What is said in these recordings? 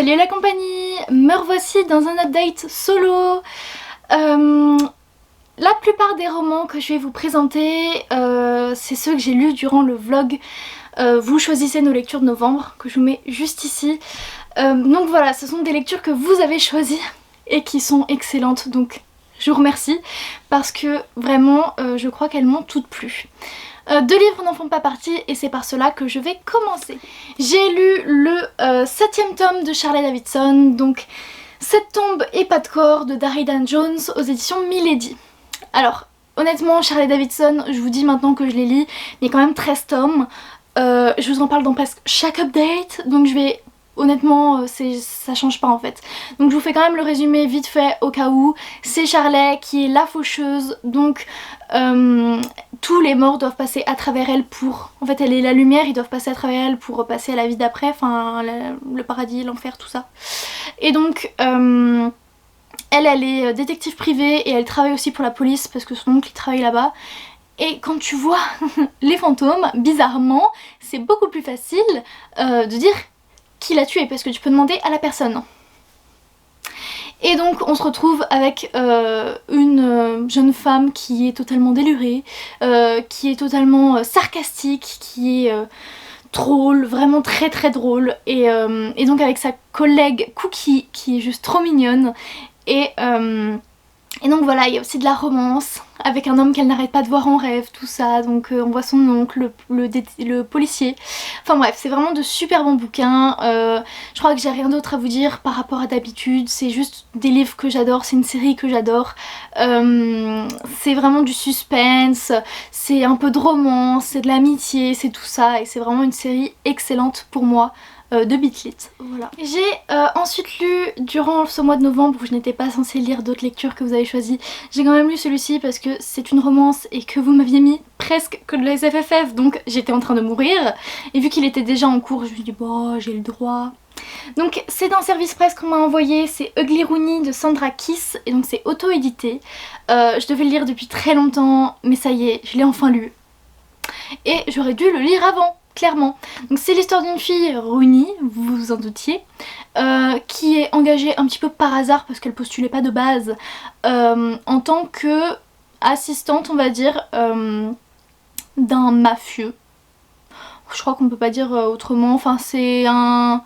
Salut la compagnie, me revoici dans un update solo. La plupart des romans que je vais vous présenter, c'est ceux que j'ai lus durant le vlog. Vous choisissez nos lectures de novembre, que je vous mets juste ici. Donc voilà, ce sont des lectures que vous avez choisies et qui sont excellentes, donc je vous remercie parce que vraiment je crois qu'elles m'ont toutes plu. Deux livres n'en font pas partie et c'est par cela que je vais commencer. J'ai lu le 7e tome de Charlotte Davidson, donc 7 tombes et pas de corps de Darry Dan Jones aux éditions Milady. Alors honnêtement Charlotte Davidson, je vous dis maintenant que je les lis, il y a quand même 13 tomes, je vous en parle dans presque chaque update, donc je vais... Honnêtement, ça change pas en fait. Donc je vous fais quand même le résumé vite fait au cas où. C'est Charlotte qui est la faucheuse, donc tous les morts doivent passer à travers elle pour... En fait elle est la lumière, ils doivent passer à travers elle pour passer à la vie d'après, enfin le paradis, l'enfer, tout ça. Et donc elle est détective privée et elle travaille aussi pour la police parce que son oncle il travaille là-bas. Et quand tu vois les fantômes, bizarrement, c'est beaucoup plus facile de dire qui l'a tué parce que tu peux demander à la personne. Et donc on se retrouve avec une jeune femme qui est totalement délurée, qui est totalement sarcastique, qui est drôle, vraiment très très drôle, et donc avec sa collègue Cookie qui est juste trop mignonne, et donc voilà, il y a aussi de la romance avec un homme qu'elle n'arrête pas de voir en rêve, tout ça, donc on voit son oncle, le policier. Enfin bref, c'est vraiment de super bons bouquins. Je crois que j'ai rien d'autre à vous dire par rapport à d'habitude, c'est juste des livres que j'adore, c'est une série que j'adore. C'est vraiment du suspense, c'est un peu de romance, c'est de l'amitié, c'est tout ça, et c'est vraiment une série excellente pour moi. De Bitlit, voilà. J'ai ensuite lu, durant ce mois de novembre où je n'étais pas censée lire d'autres lectures que vous avez choisies, j'ai quand même lu celui-ci parce que c'est une romance et que vous m'aviez mis presque que de la SFFF, donc j'étais en train de mourir. Et vu qu'il était déjà en cours, je me suis dit bon, j'ai le droit. Donc c'est d'un service presse qu'on m'a envoyé, c'est Ugly Rooney de Sandra Kiss, et donc c'est auto-édité. Je devais le lire depuis très longtemps, mais ça y est, je l'ai enfin lu. Et j'aurais dû le lire avant. Clairement. Donc c'est l'histoire d'une fille, Rooney, vous vous en doutiez, qui est engagée un petit peu par hasard parce qu'elle postulait pas de base en tant que assistante, on va dire, d'un mafieux. Je crois qu'on peut pas dire autrement, enfin c'est un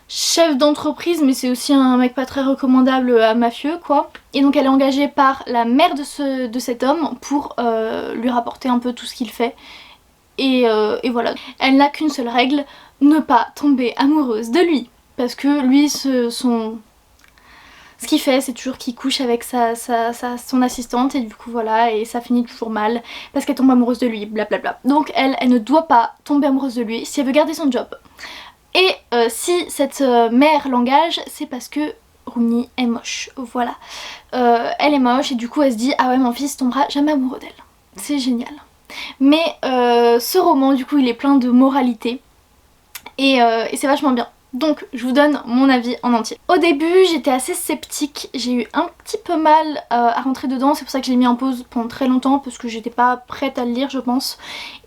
chef d'entreprise mais c'est aussi un mec pas très recommandable à mafieux quoi. Et donc elle est engagée par la mère de cet homme pour lui rapporter un peu tout ce qu'il fait. Et voilà, elle n'a qu'une seule règle, ne pas tomber amoureuse de lui. Parce que lui, ce qu'il fait, c'est toujours qu'il couche avec son assistante, et du coup voilà, et ça finit toujours mal parce qu'elle tombe amoureuse de lui, blablabla. Donc elle ne doit pas tomber amoureuse de lui si elle veut garder son job. Et si cette mère l'engage, c'est parce que Rooney est moche, voilà. Elle est moche et du coup elle se dit ah ouais, mon fils tombera jamais amoureux d'elle. C'est génial. Mais ce roman du coup il est plein de moralité et c'est vachement bien. Donc je vous donne mon avis en entier. Au début j'étais assez sceptique, j'ai eu un petit peu mal à rentrer dedans, c'est pour ça que je l'ai mis en pause pendant très longtemps parce que j'étais pas prête à le lire je pense.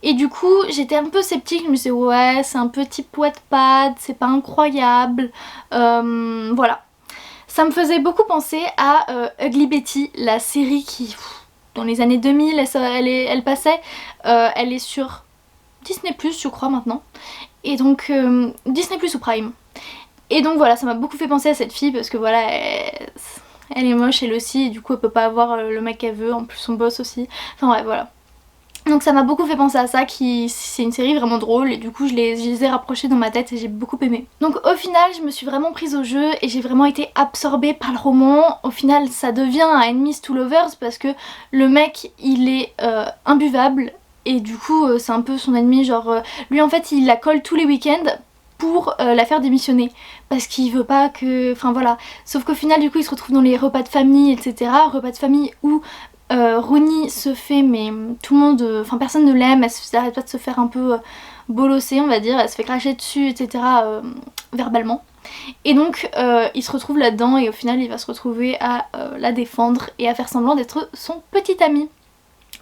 Et du coup j'étais un peu sceptique, je me disais ouais c'est un peu type Wattpad, c'est pas incroyable, voilà. Ça me faisait beaucoup penser à Ugly Betty, la série qui... dans les années 2000 elle passait, elle est sur Disney+, je crois maintenant, et donc Disney+ ou Prime, et donc voilà ça m'a beaucoup fait penser à cette fille parce que voilà elle est moche elle aussi et du coup elle peut pas avoir le mec qu'elle veut, en plus son boss aussi, enfin ouais voilà. Donc ça m'a beaucoup fait penser à ça, c'est une série vraiment drôle et du coup je les ai rapprochés dans ma tête et j'ai beaucoup aimé. Donc au final je me suis vraiment prise au jeu et j'ai vraiment été absorbée par le roman. Au final ça devient un Enemies to Lovers parce que le mec il est imbuvable et du coup c'est un peu son ennemi, genre lui en fait il la colle tous les week-ends pour la faire démissionner parce qu'il veut pas que... enfin voilà. Sauf qu'au final du coup il se retrouve dans les repas de famille etc. Repas de famille où Rooney se fait, mais tout le monde, enfin personne ne l'aime, elle n'arrête pas de se faire un peu bolosser on va dire, elle se fait cracher dessus etc. Verbalement. Et donc il se retrouve là-dedans et au final il va se retrouver à la défendre et à faire semblant d'être son petit ami.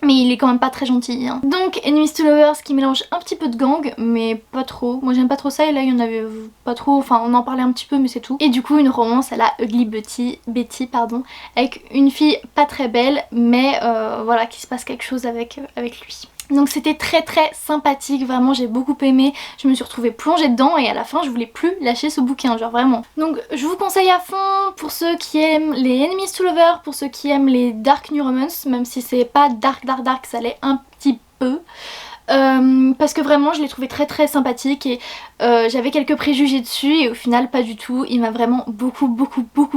mais il est quand même pas très gentil hein. Donc Enemies to Lovers qui mélange un petit peu de gang mais pas trop, moi j'aime pas trop ça et là il y en avait pas trop, enfin on en parlait un petit peu mais c'est tout. Et du coup une romance à la Ugly Betty pardon, avec une fille pas très belle mais voilà qu'il se passe quelque chose avec lui. Donc c'était très sympathique, vraiment j'ai beaucoup aimé, je me suis retrouvée plongée dedans et à la fin je voulais plus lâcher ce bouquin, genre vraiment. Donc je vous conseille à fond pour ceux qui aiment les Enemies to Lovers, pour ceux qui aiment les Dark New Romance, même si c'est pas dark, ça l'est un petit peu. Parce que vraiment je l'ai trouvé très sympathique et j'avais quelques préjugés dessus et au final pas du tout, il m'a vraiment beaucoup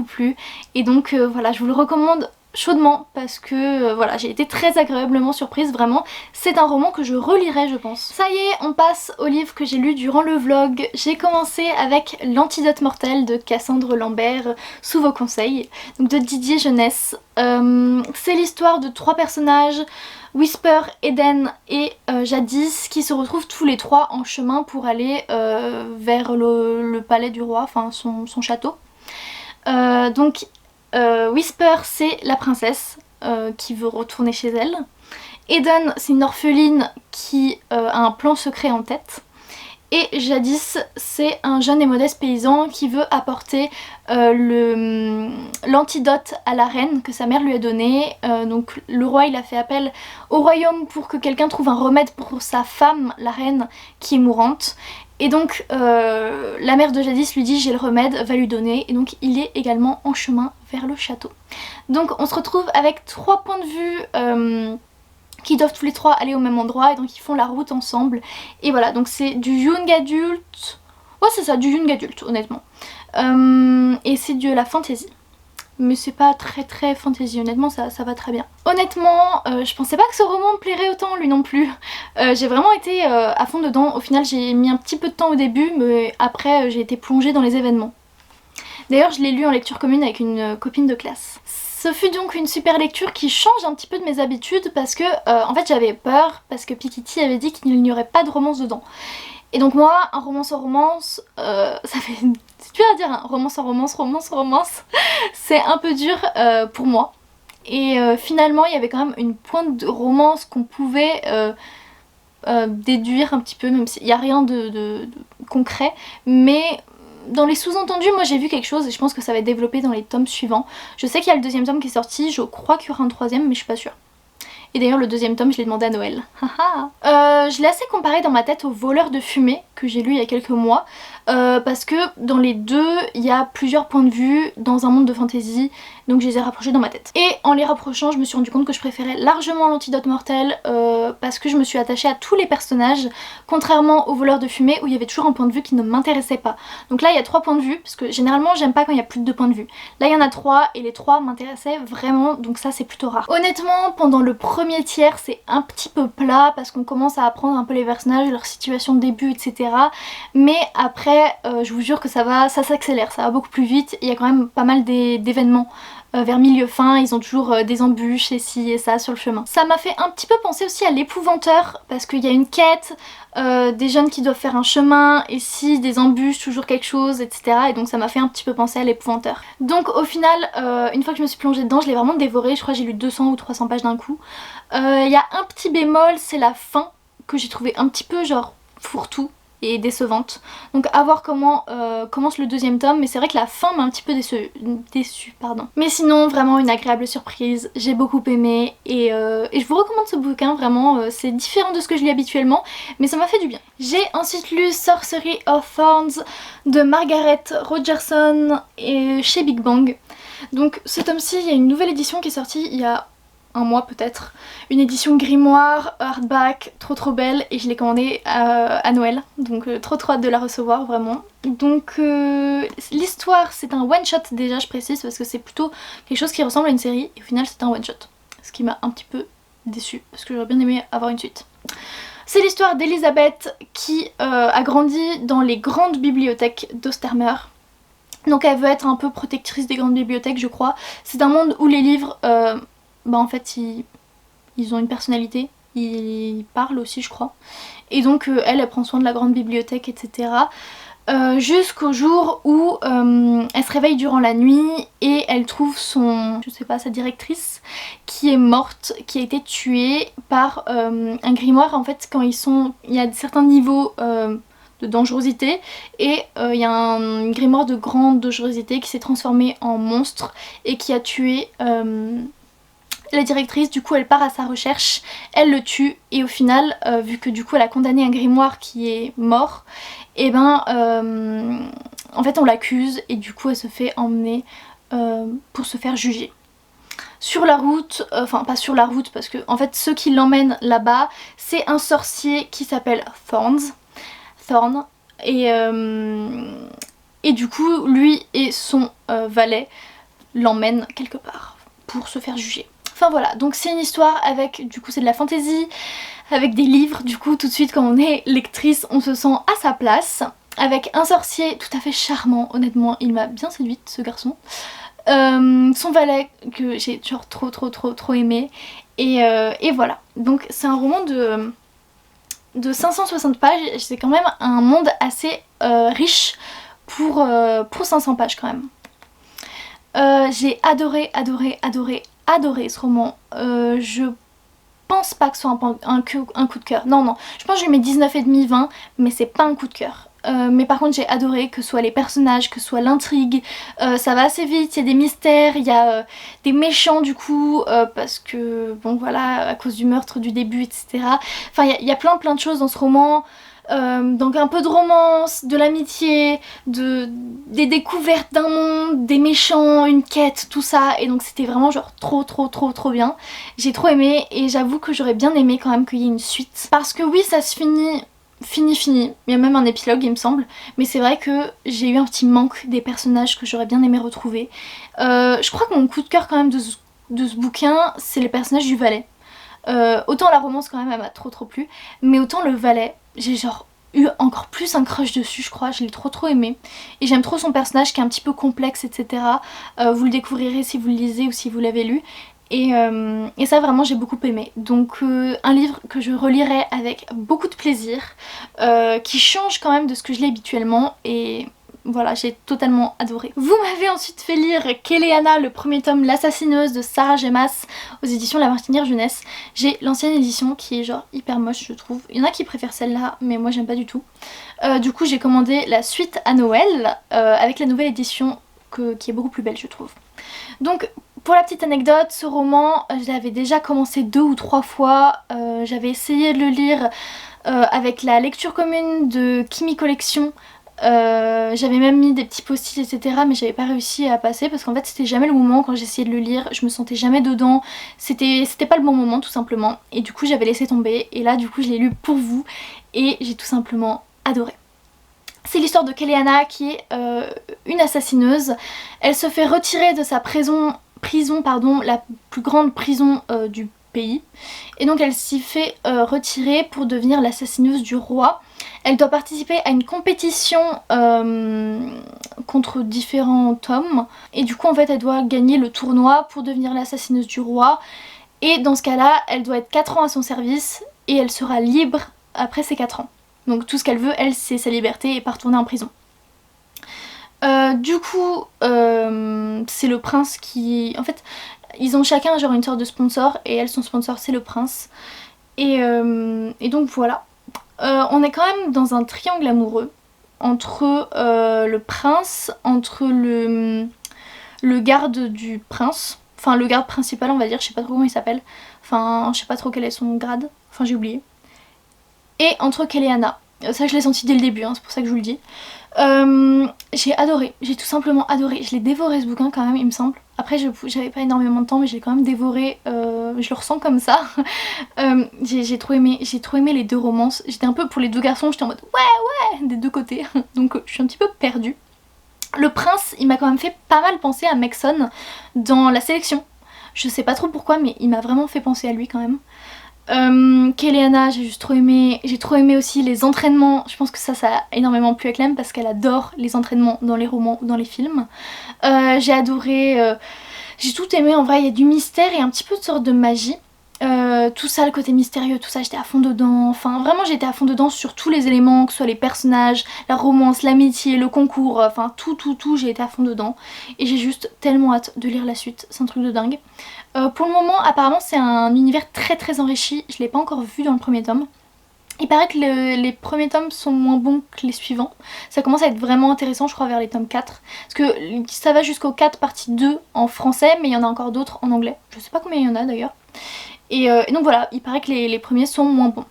plu et donc voilà je vous le recommande chaudement parce que voilà j'ai été très agréablement surprise, vraiment c'est un roman que je relirai je pense. Ça y est, on passe au livre que j'ai lu durant le vlog. J'ai commencé avec L'Antidote Mortel de Cassandre Lambert sous vos conseils, donc de Didier Jeunesse. C'est l'histoire de 3 personnages, Whisper, Eden et Jadis, qui se retrouvent tous les 3 en chemin pour aller vers le palais du roi, enfin son château. Donc Whisper c'est la princesse qui veut retourner chez elle. Eden c'est une orpheline qui a un plan secret en tête. Et Jadis c'est un jeune et modeste paysan qui veut apporter l'antidote à la reine que sa mère lui a donné. Donc le roi il a fait appel au royaume pour que quelqu'un trouve un remède pour sa femme, la reine, qui est mourante. Et donc la mère de Jadis lui dit j'ai le remède, va lui donner, et donc il est également en chemin vers le château. Donc on se retrouve avec 3 points de vue qui doivent tous les 3 aller au même endroit et donc ils font la route ensemble. Et voilà, donc c'est du young adulte, ouais c'est ça, du young adulte honnêtement. Et c'est de la fantasy. Mais c'est pas très fantasy, honnêtement ça va très bien. Honnêtement, je pensais pas que ce roman me plairait autant lui non plus. J'ai vraiment été à fond dedans, au final j'ai mis un petit peu de temps au début, mais après j'ai été plongée dans les événements. D'ailleurs je l'ai lu en lecture commune avec une copine de classe. Ce fut donc une super lecture qui change un petit peu de mes habitudes parce que en fait j'avais peur parce que Piketty avait dit qu'il n'y aurait pas de romance dedans. Et donc moi, un romance en romance, ça fait... c'est dur à dire, hein, romance en romance, c'est un peu dur pour moi. Et finalement, il y avait quand même une pointe de romance qu'on pouvait déduire un petit peu, même s'il n'y a rien de concret. Mais dans les sous-entendus, moi j'ai vu quelque chose et je pense que ça va être développé dans les tomes suivants. Je sais qu'il y a le 2e tome qui est sorti, je crois qu'il y aura un 3e, mais je suis pas sûre. Et d'ailleurs le 2e tome je l'ai demandé à Noël. Je l'ai assez comparé dans ma tête au Voleur de fumée que j'ai lu il y a quelques mois. Parce que dans les deux il y a plusieurs points de vue dans un monde de fantasy, donc je les ai rapprochés dans ma tête. Et en les rapprochant je me suis rendu compte que je préférais largement l'Antidote Mortel parce que je me suis attachée à tous les personnages, contrairement au Voleur de fumée où il y avait toujours un point de vue qui ne m'intéressait pas. Donc là il y a 3 points de vue, parce que généralement j'aime pas quand il y a plus de 2 points de vue. Là il y en a 3 et les 3 m'intéressaient vraiment, donc ça c'est plutôt rare. Honnêtement pendant le premier tiers c'est un petit peu plat parce qu'on commence à apprendre un peu les personnages, leur situation de début etc. Mais après je vous jure que ça s'accélère, ça va beaucoup plus vite, il y a quand même pas mal d'événements. Vers milieu fin, ils ont toujours des embûches et ci et ça sur le chemin. Ça m'a fait un petit peu penser aussi à l'Épouvanteur parce qu'il y a une quête, des jeunes qui doivent faire un chemin et si des embûches, toujours quelque chose, etc. Et donc ça m'a fait un petit peu penser à l'Épouvanteur. Donc au final, une fois que je me suis plongée dedans, je l'ai vraiment dévoré, je crois que j'ai lu 200 ou 300 pages d'un coup. Il y a un petit bémol, c'est la fin que j'ai trouvé un petit peu genre fourre-tout et décevante. Donc à voir comment commence le 2e tome, mais c'est vrai que la fin m'a un petit peu déçue, pardon. Mais sinon vraiment une agréable surprise, j'ai beaucoup aimé et je vous recommande ce bouquin vraiment, c'est différent de ce que je lis habituellement mais ça m'a fait du bien. J'ai ensuite lu Sorcery of Thorns de Margaret Rogerson et chez Big Bang. Donc ce tome-ci, il y a une nouvelle édition qui est sortie il y a un mois peut-être, une édition grimoire, hardback, trop belle et je l'ai commandée à Noël, donc trop hâte de la recevoir vraiment. Donc l'histoire c'est un one shot déjà, je précise, parce que c'est plutôt quelque chose qui ressemble à une série et au final c'est un one shot, ce qui m'a un petit peu déçue parce que j'aurais bien aimé avoir une suite. C'est l'histoire d'Elisabeth qui a grandi dans les grandes bibliothèques d'Ostermer. Donc elle veut être un peu protectrice des grandes bibliothèques je crois. C'est un monde où les livres bah en fait ils ont une personnalité, ils parlent aussi je crois. Et donc elle prend soin de la grande bibliothèque etc. jusqu'au jour où elle se réveille durant la nuit et elle trouve son, je sais pas, sa directrice qui est morte, qui a été tuée par un grimoire. En fait, quand il y a certains niveaux de dangerosité et il y a un grimoire de grande dangerosité qui s'est transformé en monstre et qui a tué la directrice. Du coup elle part à sa recherche, elle le tue et au final vu que du coup elle a condamné un grimoire qui est mort, et ben en fait on l'accuse et du coup elle se fait emmener pour se faire juger. Sur la route, enfin pas sur la route parce que en fait ceux qui l'emmènent là-bas c'est un sorcier qui s'appelle Thorn et du coup lui et son valet l'emmènent quelque part pour se faire juger. Enfin voilà, donc c'est une histoire avec, du coup c'est de la fantasy, avec des livres, du coup tout de suite quand on est lectrice on se sent à sa place, avec un sorcier tout à fait charmant, honnêtement il m'a bien séduite ce garçon, son valet que j'ai genre trop aimé, et voilà. Donc c'est un roman de 560 pages, c'est quand même un monde assez riche pour 500 pages quand même. J'ai adoré ce roman. Je pense pas que ce soit un coup de cœur. Non, je pense que je lui mets 19,5, 20, mais c'est pas un coup de cœur. Mais par contre j'ai adoré que ce soit les personnages, que ce soit l'intrigue, ça va assez vite, il y a des mystères, il y a des méchants du coup, parce que bon voilà, à cause du meurtre du début, etc. Enfin il y a plein de choses dans ce roman. Donc un peu de romance, de l'amitié, des découvertes d'un monde, des méchants, une quête, tout ça, et donc c'était vraiment genre trop bien. J'ai trop aimé et j'avoue que j'aurais bien aimé quand même qu'il y ait une suite. Parce que oui ça se finit, il y a même un épilogue il me semble, mais c'est vrai que j'ai eu un petit manque des personnages que j'aurais bien aimé retrouver. Je crois que mon coup de cœur quand même de ce bouquin c'est les personnages du valet. Autant la romance quand même elle m'a trop plu, mais autant le valet, j'ai genre eu encore plus un crush dessus je crois, je l'ai trop aimé. Et j'aime trop son personnage qui est un petit peu complexe etc. Vous le découvrirez si vous le lisez ou si vous l'avez lu. Et ça vraiment j'ai beaucoup aimé. Donc un livre que je relirai avec beaucoup de plaisir, qui change quand même de ce que je lis habituellement et voilà, j'ai totalement adoré. Vous m'avez ensuite fait lire Keleana, le premier tome, L'assassineuse de Sarah Gemas aux éditions La Martinière Jeunesse. J'ai l'ancienne édition qui est genre hyper moche je trouve. Il y en a qui préfèrent celle-là mais moi j'aime pas du tout. Du coup j'ai commandé la suite à Noël avec la nouvelle édition qui est beaucoup plus belle je trouve. Donc pour la petite anecdote, ce roman je l'avais déjà commencé 2 ou 3 fois. J'avais essayé de le lire avec la lecture commune de Kimi Collection. J'avais même mis des petits post-it etc mais j'avais pas réussi à passer parce qu'en fait c'était jamais le moment. Quand j'essayais de le lire je me sentais jamais dedans, c'était pas le bon moment tout simplement et du coup j'avais laissé tomber et là du coup je l'ai lu pour vous et j'ai tout simplement adoré. C'est l'histoire de Keleana qui est une assassineuse. Elle se fait retirer de sa prison pardon, la plus grande prison du pays et donc elle s'y fait retirer pour devenir l'assassineuse du roi. Elle doit participer à une compétition contre différents hommes et du coup en fait elle doit gagner le tournoi pour devenir l'assassineuse du roi et dans ce cas là elle doit être 4 ans à son service et elle sera libre après ces 4 ans. Donc tout ce qu'elle veut elle c'est sa liberté et pas retourner en prison. Du coup c'est le prince qui... En fait ils ont chacun genre une sorte de sponsor et elle son sponsor c'est le prince et donc voilà. On est quand même dans un triangle amoureux entre le prince, entre le garde du prince, enfin le garde principal on va dire, je sais pas trop comment il s'appelle, enfin je sais pas trop quel est son grade, enfin j'ai oublié, et entre Keleana. Ça je l'ai senti dès le début, hein, c'est pour ça que je vous le dis. J'ai adoré, j'ai tout simplement adoré, je l'ai dévoré ce bouquin quand même il me semble. Après j'avais pas énormément de temps mais j'ai quand même dévoré, je le ressens comme ça. J'ai trop aimé les deux romances, j'étais un peu pour les deux garçons, j'étais en mode ouais des deux côtés, donc je suis un petit peu perdue. Le prince il m'a quand même fait pas mal penser à Maxon dans la sélection, je sais pas trop pourquoi mais il m'a vraiment fait penser à lui quand même. Keleana j'ai juste trop aimé, j'ai trop aimé aussi les entraînements, je pense que ça a énormément plu à Clem parce qu'elle adore les entraînements dans les romans ou dans les films. J'ai adoré, j'ai tout aimé en vrai, il y a du mystère et un petit peu de sorte de magie. Tout ça, le côté mystérieux, tout ça, j'étais à fond dedans. Enfin, vraiment, j'étais à fond dedans sur tous les éléments, que ce soit les personnages, la romance, l'amitié, le concours, enfin tout, j'ai été à fond dedans. Et j'ai juste tellement hâte de lire la suite, c'est un truc de dingue. Pour le moment, apparemment, c'est un univers très enrichi. Je l'ai pas encore vu dans le premier tome. Il paraît que les premiers tomes sont moins bons que les suivants. Ça commence à être vraiment intéressant, je crois, vers les tomes 4. Parce que ça va jusqu'au 4 partie 2 en français, mais il y en a encore d'autres en anglais. Je sais pas combien il y en a d'ailleurs. Et donc voilà, il paraît que les premiers sont moins bons.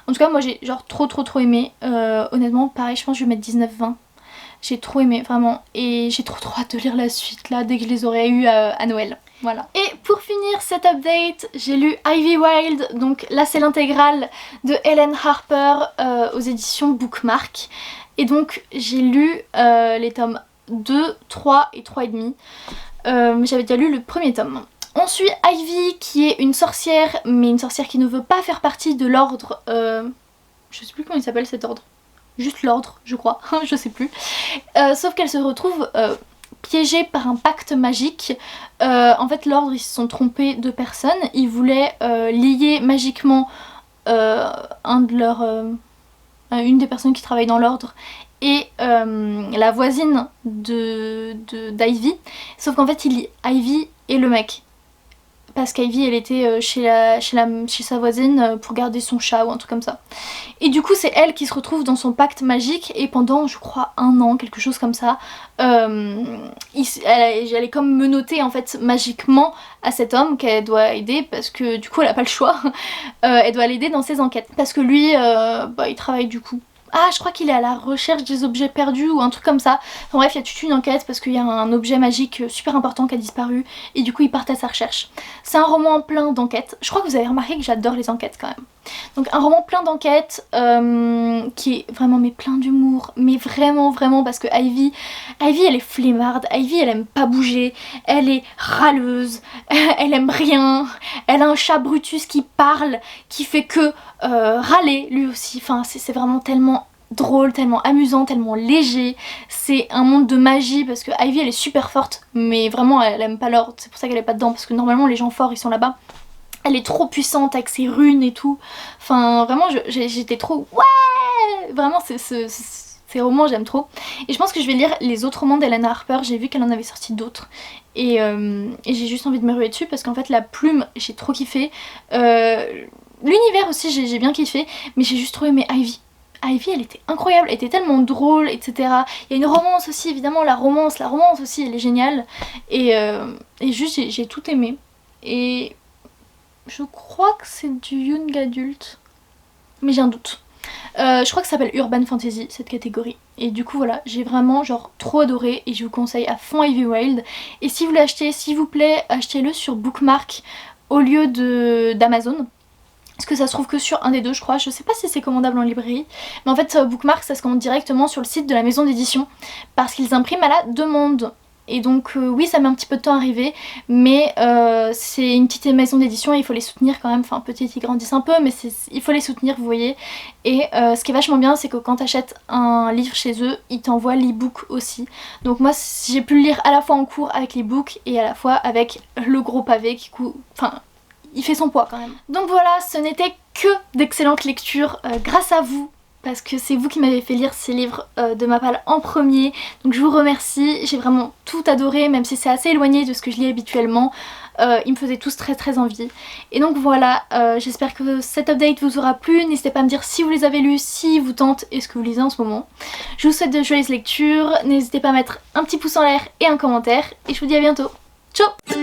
En tout cas, moi j'ai genre trop aimé. Honnêtement, pareil, je pense que je vais mettre 19-20. J'ai trop aimé, vraiment. Et j'ai trop hâte de lire la suite, là, dès que je les aurai eus à Noël. Voilà. Et pour finir cet update, j'ai lu Ivy Wild, donc là c'est l'intégrale de Helen Harper aux éditions Bookmark. Et donc j'ai lu les tomes 2, 3 et 3,5. J'avais déjà lu le premier tome. On suit Ivy qui est une sorcière, mais une sorcière qui ne veut pas faire partie de l'ordre... je sais plus comment il s'appelle cet ordre. Juste l'ordre, je crois, je sais plus. Sauf qu'elle se retrouve piégée par un pacte magique. En fait, l'ordre, ils se sont trompés de personnes. Ils voulaient lier magiquement une des personnes qui travaillent dans l'ordre et la voisine d'Ivy. Sauf qu'en fait, il lie Ivy et le mec. Parce qu'Ivy elle était chez sa voisine pour garder son chat ou un truc comme ça. Et du coup c'est elle qui se retrouve dans son pacte magique et pendant je crois 1 an, quelque chose comme ça, elle est comme menottée en fait magiquement à cet homme qu'elle doit aider parce que du coup elle a pas le choix. Elle doit l'aider dans ses enquêtes parce que lui il travaille du coup. Ah, je crois qu'il est à la recherche des objets perdus ou un truc comme ça. Enfin bref, il y a toute une enquête parce qu'il y a un objet magique super important qui a disparu et du coup ils partent à sa recherche. C'est un roman plein d'enquêtes. Je crois que vous avez remarqué que j'adore les enquêtes quand même. Donc un roman plein d'enquêtes qui est vraiment mais plein d'humour. Mais vraiment parce que Ivy elle est flemmarde. Ivy elle aime pas bouger. Elle est râleuse. Elle aime rien. Elle a un chat Brutus qui parle, qui fait que râler lui aussi. Enfin c'est vraiment tellement drôle, tellement amusant, tellement léger. C'est un monde de magie parce que Ivy elle est super forte mais vraiment elle aime pas l'ordre. C'est pour ça qu'elle est pas dedans parce que normalement les gens forts ils sont là-bas. Elle est trop puissante avec ses runes et tout. Enfin vraiment j'étais trop ouais. Vraiment ces romans j'aime trop. Et je pense que je vais lire les autres romans d'Helen Harper. J'ai vu qu'elle en avait sorti d'autres. Et j'ai juste envie de me ruer dessus parce qu'en fait la plume j'ai trop kiffé. L'univers aussi j'ai bien kiffé. Mais j'ai juste trop aimé Ivy. Ivy elle était incroyable, elle était tellement drôle, etc. Il y a une romance aussi évidemment, la romance aussi elle est géniale. Et juste j'ai tout aimé. Et je crois que c'est du young adult. Mais j'ai un doute. Je crois que ça s'appelle Urban Fantasy cette catégorie. Et du coup voilà, j'ai vraiment genre trop adoré et je vous conseille à fond Ivy Wild. Et si vous l'achetez, s'il vous plaît, achetez-le sur Bookmark au lieu d'Amazon. Parce que ça se trouve que sur un des deux je crois, je sais pas si c'est commandable en librairie. Mais en fait Bookmark ça se commande directement sur le site de la maison d'édition. Parce qu'ils impriment à la demande. Et donc oui ça met un petit peu de temps à arriver. Mais c'est une petite maison d'édition et il faut les soutenir quand même. Enfin petite ils grandissent un peu mais il faut les soutenir vous voyez. Et ce qui est vachement bien c'est que quand t'achètes un livre chez eux ils t'envoient l'e-book aussi. Donc moi j'ai pu le lire à la fois en cours avec l'e-book et à la fois avec le gros pavé qui coûte... Enfin il fait son poids quand même. Donc voilà, ce n'était que d'excellentes lectures grâce à vous. Parce que c'est vous qui m'avez fait lire ces livres de ma palle en premier. Donc je vous remercie, j'ai vraiment tout adoré, même si c'est assez éloigné de ce que je lis habituellement. Ils me faisaient tous très envie. Et donc voilà, j'espère que cet update vous aura plu. N'hésitez pas à me dire si vous les avez lus, si vous tente et ce que vous lisez en ce moment. Je vous souhaite de joyeuses lectures. N'hésitez pas à mettre un petit pouce en l'air et un commentaire. Et je vous dis à bientôt. Ciao!